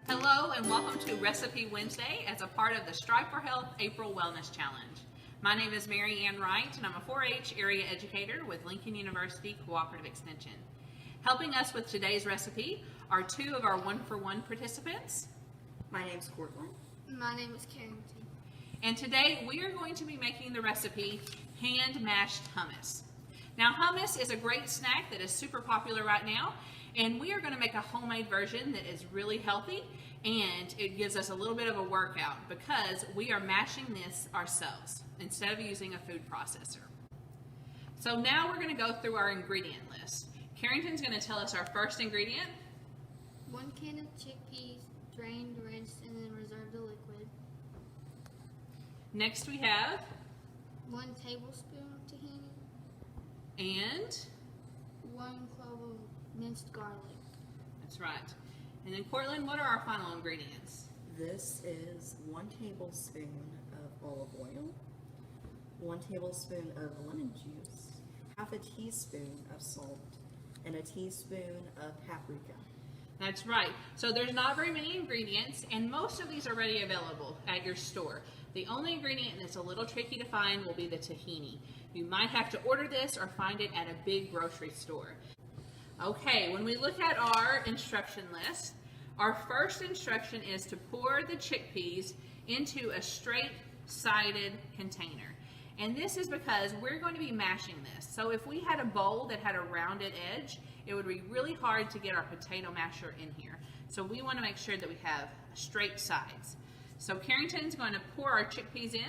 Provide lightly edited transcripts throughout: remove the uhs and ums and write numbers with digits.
Hello and welcome to Recipe Wednesday as a part of the Strive for Health April Wellness Challenge. My name is Mary Ann Wright and I'm a 4-H area educator with Lincoln University Cooperative Extension. Helping us with today's recipe are two of our one-for-one participants. My name's Cortland. My name is Carrington. And today we are going to be making the recipe hand-mashed hummus. Now hummus is a great snack that is super popular right now, and we are going to make a homemade version that is really healthy, and it gives us a little bit of a workout because we are mashing this ourselves instead of using a food processor. So now we're going to go through our ingredient list. Carrington's going to tell us our first ingredient. 1 can of chickpeas, drained, rinsed, and then reserved the liquid. Next we have 1 tablespoon of tahini. and 1 clove of minced garlic. that's right. And then Cortland, what are our final ingredients? This is 1 tablespoon of olive oil, 1 tablespoon of lemon juice, half a teaspoon of salt, and a teaspoon of paprika. That's right. So there's not very many ingredients, and most of these are already available at your store. The only ingredient that's a little tricky to find will be the tahini. You might have to order this or find it at a big grocery store. Okay, when we look at our instruction list, our first instruction is to pour the chickpeas into a straight-sided container. And this is because we're going to be mashing this. So if we had a bowl that had a rounded edge, it would be really hard to get our potato masher in here. So we want to make sure that we have straight sides. So Carrington's going to pour our chickpeas in.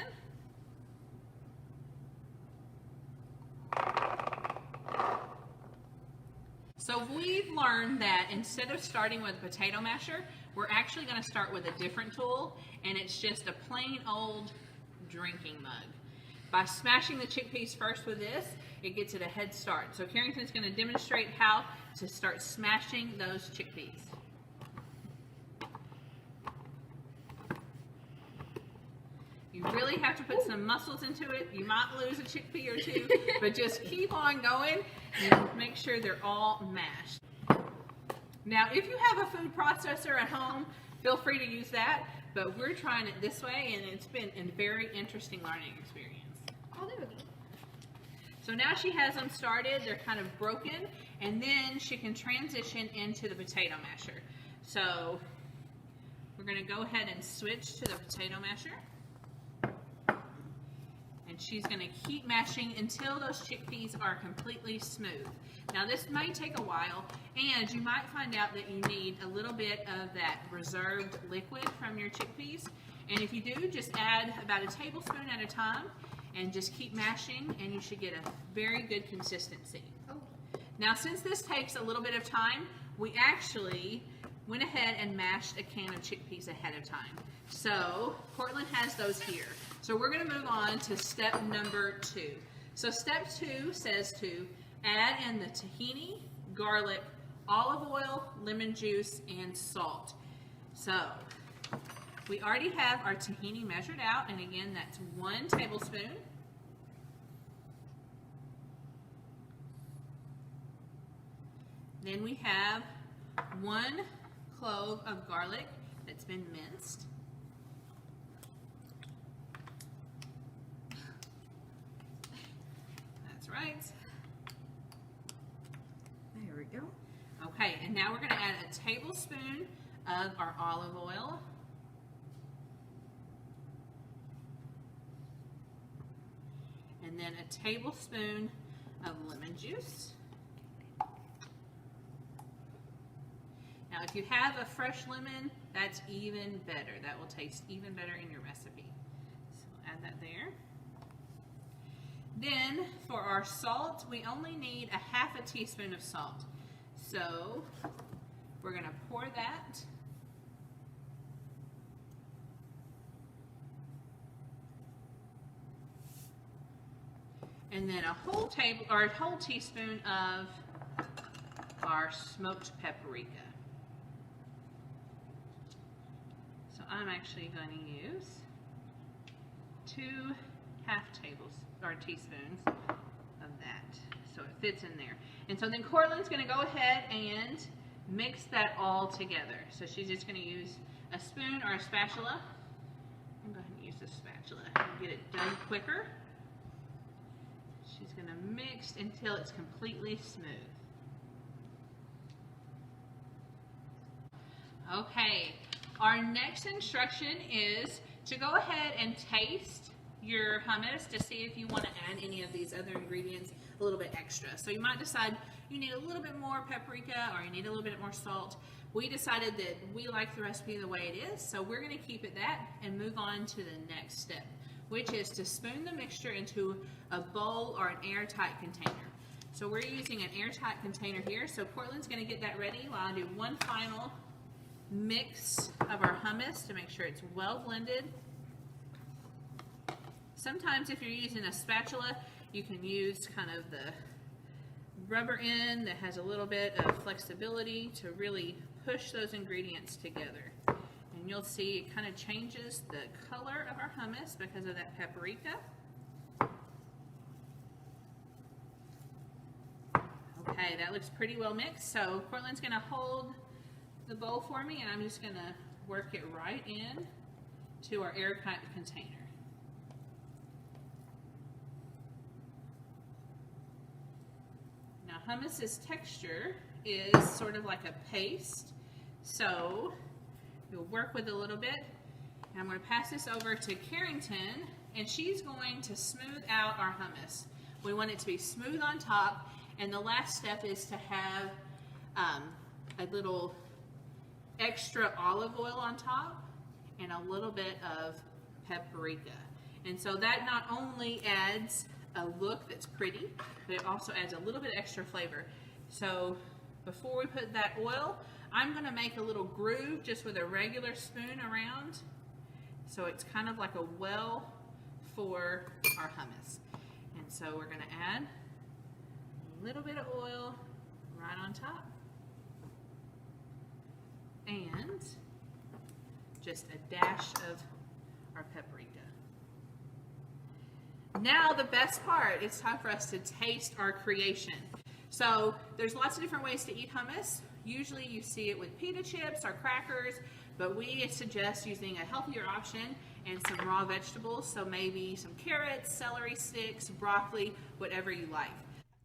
So we've learned that instead of starting with a potato masher, we're actually going to start with a different tool, and it's just a plain old drinking mug. By smashing the chickpeas first with this, it gets it a head start. So Carrington's going to demonstrate how to start smashing those chickpeas. You really have to put some muscles into it. You might lose a chickpea or two, but just keep on going and make sure they're all mashed. Now, if you have a food processor at home, feel free to use that, but we're trying it this way, and it's been a very interesting learning experience. Oh, there we go. So now she has them started, they're kind of broken, and then she can transition into the potato masher. So we're going to go ahead and switch to the potato masher. And she's going to keep mashing until those chickpeas are completely smooth. Now this may take a while, and you might find out that you need a little bit of that reserved liquid from your chickpeas. And if you do, just add about a tablespoon at a time and just keep mashing, and you should get a very good consistency. Oh. Now since this takes a little bit of time, we actually went ahead and mashed a can of chickpeas ahead of time. So Cortland has those here. So we're going to move on to step number 2. So step 2 says to add in the tahini, garlic, olive oil, lemon juice, and salt. So we already have our tahini measured out, and again that's 1 tablespoon. Then we have 1 clove of garlic that's been minced. That's right. There we go. Okay, and now we're going to add a tablespoon of our olive oil. And then a tablespoon of lemon juice. Now if you have a fresh lemon, that's even better. That will taste even better in your recipe. So we'll add that there. Then for our salt, we only need a half a teaspoon of salt. So we're going to pour that. And then a whole teaspoon of our smoked paprika. So I'm actually going to use 2 teaspoons of that, so it fits in there. And so then Cortland's going to go ahead and mix that all together. So she's just going to use a spoon or a spatula. I'm going to use the spatula and get it done quicker. She's going to mix until it's completely smooth. Okay, our next instruction is to go ahead and taste your hummus to see if you want to add any of these other ingredients a little bit extra. So you might decide you need a little bit more paprika or you need a little bit more salt. We decided that we like the recipe the way it is, so we're going to keep it that and move on to the next step, which is to spoon the mixture into a bowl or an airtight container. So we're using an airtight container here, so Portland's going to get that ready while I do one final mix of our hummus to make sure it's well blended. Sometimes if you're using a spatula, you can use kind of the rubber end that has a little bit of flexibility to really push those ingredients together. And you'll see it kind of changes the color of our hummus because of that paprika. Okay, that looks pretty well mixed. So Portland's going to hold the bowl for me, and I'm just going to work it right in to our airtight container. Now hummus's texture is sort of like a paste, so you'll work with it a little bit. And I'm going to pass this over to Carrington, and she's going to smooth out our hummus. We want it to be smooth on top, and the last step is to have a little extra olive oil on top and a little bit of paprika. And so that not only adds a look that's pretty, but it also adds a little bit extra flavor. So before we put that oil, I'm going to make a little groove just with a regular spoon around, so it's kind of like a well for our hummus. And so we're going to add a little bit of oil right on top, and just a dash of our paprika. Now the best part, it's time for us to taste our creation. So there's lots of different ways to eat hummus. Usually you see it with pita chips or crackers, but we suggest using a healthier option and some raw vegetables. So maybe some carrots, celery sticks, broccoli, whatever you like.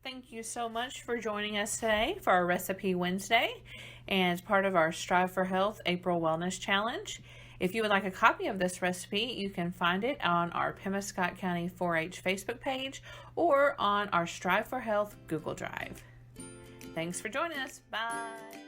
Thank you so much for joining us today for our Recipe Wednesday and as part of our Strive for Health April Wellness Challenge. If you would like a copy of this recipe, you can find it on our Pemiscot County 4-H Facebook page or on our Strive for Health Google Drive. Thanks for joining us. Bye.